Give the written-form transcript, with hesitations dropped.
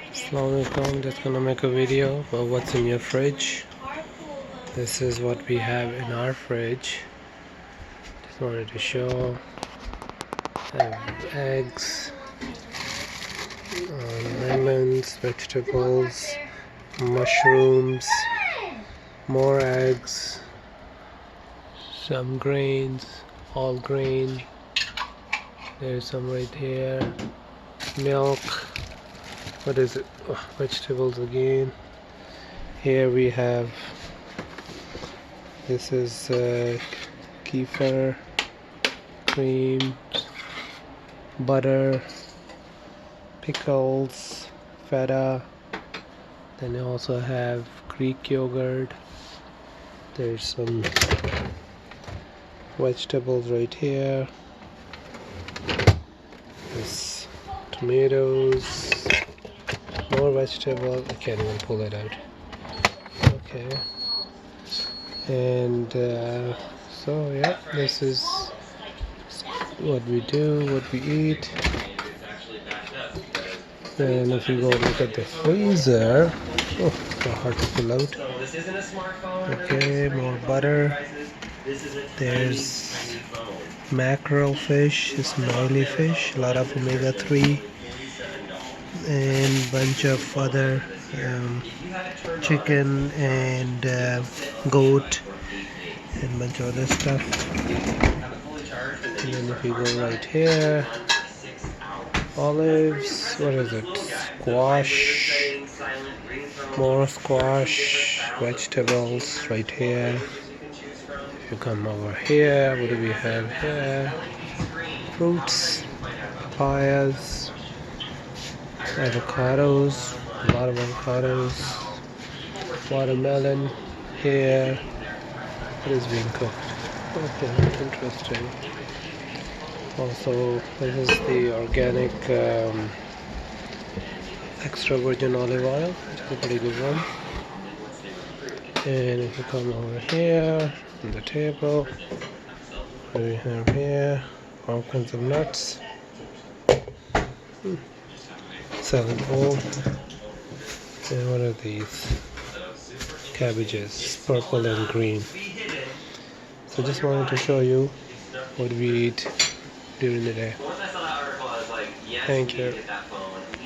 Assalamualaikum, just gonna make a video about what's in your fridge. This is what we have in our fridge. Just wanted to show. Have eggs, melons, vegetables, mushrooms, more eggs, some grains, all grain. There's some right here. Milk. What is it? Oh, vegetables again. Here we have, this is kefir, cream, butter, pickles, feta. Then you also have Greek yogurt. There's some vegetables right here. There's tomatoes, more vegetables. I can't even pull it out. Okay. And so yeah, this is what we do, what we eat. And if you go look at the freezer, oh, so hard to pull out. Okay, more butter. There's mackerel fish, it's an oily fish, a lot of omega-3, and bunch of other chicken and goat and bunch of other stuff. And then if you go right here, olives, what is it, squash, more squash, vegetables right here. If you come over here, what do we have here? Fruits, papayas, avocados, a lot of avocados, watermelon here. It is being cooked. Okay, interesting. Also, this is the organic extra virgin olive oil. It's a pretty good one. And if you come over here on the table, what do we have here? All kinds of nuts. Salad bowl. And what are these? Cabbages, purple and green. So just wanted to show you what we eat during the day. Thank you.